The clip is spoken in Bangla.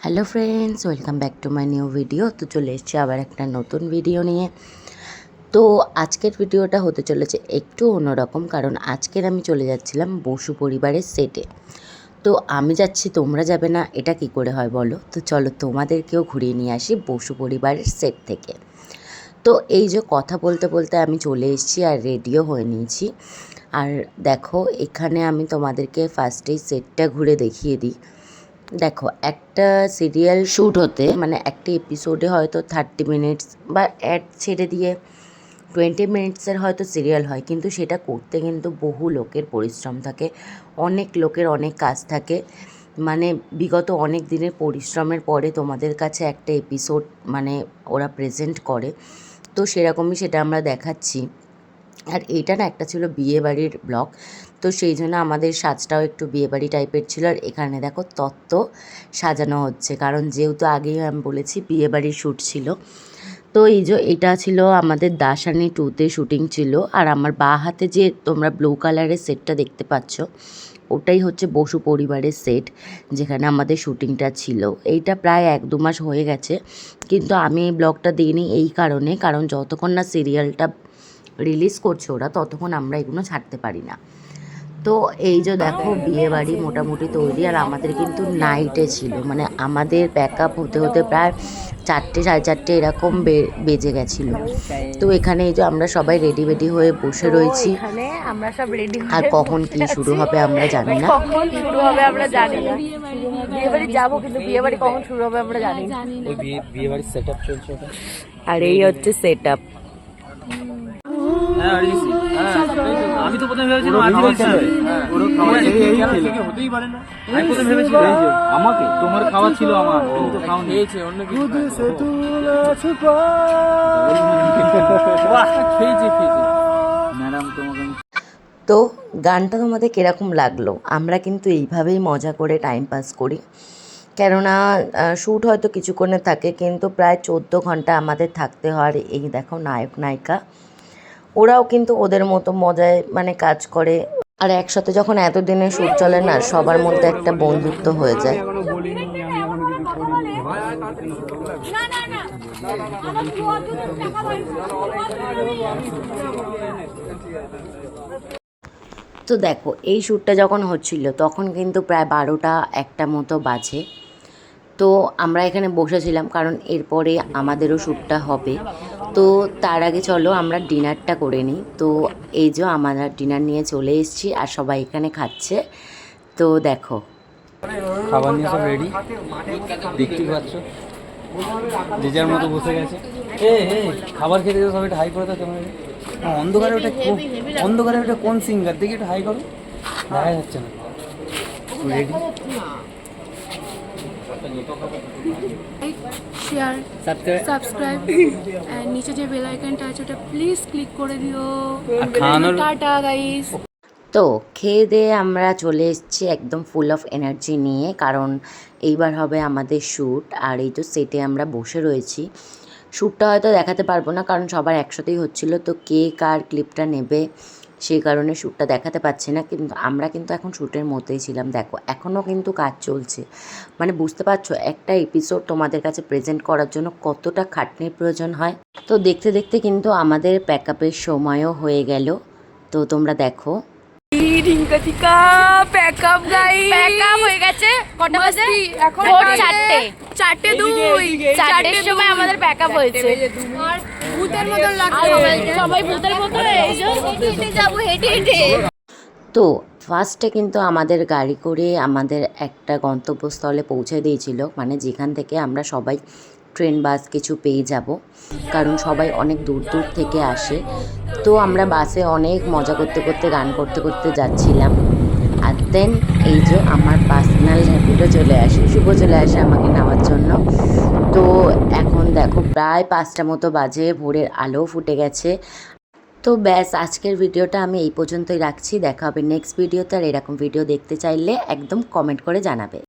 Hello friends, welcome back to my new video. তো চলে এসেছি আবার একটা নতুন ভিডিও নিয়ে। তো আজকের ভিডিওটা হতে চলেছে একটু অন্যরকম, কারণ আজকের আমি চলে যাচ্ছিলাম বসু পরিবারের সেটে। তো আমি যাচ্ছি, তোমরা যাবে না, এটা কি করে হয় বলো? তো চলো তোমাদেরকেও ঘুরিয়ে নিয়ে আসি বসু পরিবারের সেট থেকে। তো এই যে কথা বলতে বলতে আমি চলে এসেছি আর রেডিও হয়ে নিয়েছি। আর দেখো, এখানে আমি তোমাদেরকে ফার্স্টেই সেটটা ঘুরে দেখিয়ে দিই। দেখো, একটা সিরিয়াল শ্যুট হতে মানে একটা এপিসোডে হয়তো 30 মিনিটস বা অ্যাড ছেড়ে দিয়ে 20 মিনিটসের হয়তো সিরিয়াল হয়, কিন্তু সেটা করতে কিন্তু বহু লোকের পরিশ্রম থাকে, অনেক লোকের অনেক কাজ থাকে। মানে বিগত অনেক দিনের পরিশ্রমের পরে তোমাদের কাছে একটা এপিসোড মানে ওরা প্রেজেন্ট করে। তো সেরকমই সেটা আমরা দেখাচ্ছি। আর এইটা না একটা ছিল বিয়েবাড়ির ব্লগ, তো সেই জন্য আমাদের সাজটাও একটু বিয়েবাড়ি টাইপের ছিল। আর এখানে দেখো তত্ত্ব সাজানো হচ্ছে, কারণ যেহেতু আগেই আমি বলেছি বিয়েবাড়ির শ্যুট ছিল। তো এই যে এটা ছিল আমাদের দাসানি 2-তে শ্যুটিং ছিল। আর আমার বাঁ হাতে যে তোমরা ব্লু কালারের সেটটা দেখতে পাচ্ছ, ওটাই হচ্ছে বসু পরিবারের সেট, যেখানে আমাদের শ্যুটিংটা ছিল। এইটা প্রায় 1-2 মাস হয়ে গেছে, কিন্তু আমি এই ব্লগটা দিইনি এই কারণে, কারণ যতক্ষণ না সিরিয়ালটা রিলিজ করছে ওরা, ততক্ষণ আমরা এগুলো ছাড়তে পারি না। তো এই যে দেখো, বিয়েবাড়ি মোটামুটি তৈরি। আর আমাদের কিন্তু নাইটে ছিল, মানে আমাদের প্যাক আপ হতে হতে প্রায় 4টে 4:30 এরকম বেজে গেছিলো। তো এখানে এই যে আমরা সবাই রেডি হয়ে বসে রয়েছি। আমরা সব রেডি আর কখন কি শুরু হবে আমরা জানি না। কখন শুরু হবে আমরা জানি না। বিয়ে বাড়ি যাবো, কিন্তু বিয়ে বাড়ি কখন শুরু হবে আমরা জানি না। বিয়ে বাড়ির সেট আপ চলছে। আর এই হচ্ছে সেট আপ। আমি তো প্রথমে ভেবেছিলাম হতেই পারে না। আমি প্রথমে ভেবেছিলাম আমাকে তোমার খাওয়া ছিল, আমার কিন্তু খাওয়া খেয়েছে অন্য কিছু খেয়েছে ম্যাডাম তোমাকে। তো গানটা তোমাদের কীরকম লাগলো? আমরা কিন্তু এইভাবেই মজা করে টাইম পাস করি, কেননা শ্যুট হয়তো কিছুক্ষণে থাকে, কিন্তু প্রায় 14 ঘন্টা আমাদের থাকতে হয়। এই দেখো নায়ক নায়িকা, ওরাও কিন্তু ওদের মতো মজায় মানে কাজ করে। আর একসাথে যখন এতদিনের শ্যুট চলে না, সবার মধ্যে একটা বন্ধুত্ব হয়ে যায়। তো দেখো, এই শ্যুটটা যখন হচ্ছিল তখন কিন্তু প্রায় 12টা-1টা মতো বাজে। তো আমরা এখানে বসেছিলাম, কারণ এরপরে আমাদেরও শ্যুটটা হবে। তো তার আগে চলো আমরা ডিনারটা করে নিই। তো এই যে আমরা ডিনার নিয়ে চলে এসেছি, আর সবাই এখানে খাচ্ছে। তো দেখো, খাবার নিয়ে সব রেডি, দেখতেই পাচ্ছ, যে যার মতো বসে গেছে। খাবার খেতে সব একটু হাই করে দাও তোমার। অন্ধকারে ওটা কোন সিঙ্গার? দেখি একটু হাই করো, দেখা যাচ্ছে না। রেডি, শেয়ার, সাবস্ক্রাইব এন্ড নিচে যে বেল আইকনটা আছে ওটা প্লিজ ক্লিক করে দিও। Tata guys. তো খেয়ে দিয়ে আমরা চলে এসেছি একদম ফুল অফ এনার্জি নিয়ে, কারণ এইবার হবে আমাদের শ্যুট। আর এই তো সেটে আমরা বসে রয়েছি। শ্যুটটা হয়তো দেখাতে পারবো না, কারণ সবার একসাথেই হচ্ছিল, তো কে কার ক্লিপটা নেবে সেই কারণে শ্যুটটা দেখাতে পারছি না। কিন্তু আমরা কিন্তু এখন শ্যুটের মধ্যেই ছিলাম। দেখো, এখনও কিন্তু কাজ চলছে। মানে বুঝতে পারছো একটা এপিসোড তোমাদের কাছে প্রেজেন্ট করার জন্য কতটা খাটনির প্রয়োজন হয়। তো দেখতে দেখতে কিন্তু আমাদের প্যাক আপের সময়ও হয়ে গেল। তো তোমরা দেখো, রিঙ্কাতিকা প্যাকআপ গাইস, প্যাকআপ হয়ে গেছে। কটা বাজে এখন? 4:02। 4:00 সময় আমাদের প্যাকআপ হয়েছে। আর ভূতের মতন লাগছে, সবাই ভূতের মতন। এই যে হেঁটে যাবো, হেঁটে হেঁটে। তো ফার্স্টে কিন্তু আমাদের গাড়ি করে আমাদের একটা গন্তব্যস্থলে পৌঁছে দিয়েছিল, মানে যেখান থেকে আমরা সবাই ট্রেন বাস কিছু পেয়ে যাব, কারণ সবাই অনেক দূর দূর থেকে আসে। তো আমরা বাসে অনেক মজা করতে করতে গান করতে করতে যাচ্ছিলাম। আর দেন এই যে আমার পার্সোনাল র্যাপিডো চলে আসে, শুভ চলে আসে আমাকে নেওয়ার জন্য। তো এখন দেখো প্রায় 5টা মতো বাজে, ভোরের আলো ফুটে গেছে। তো ব্যাস, আজকের ভিডিওটা আমি এই পর্যন্তই রাখছি। দেখা হবে নেক্সট ভিডিওতে। আর এরকম ভিডিও দেখতে চাইলে একদম কমেন্ট করে জানাবে।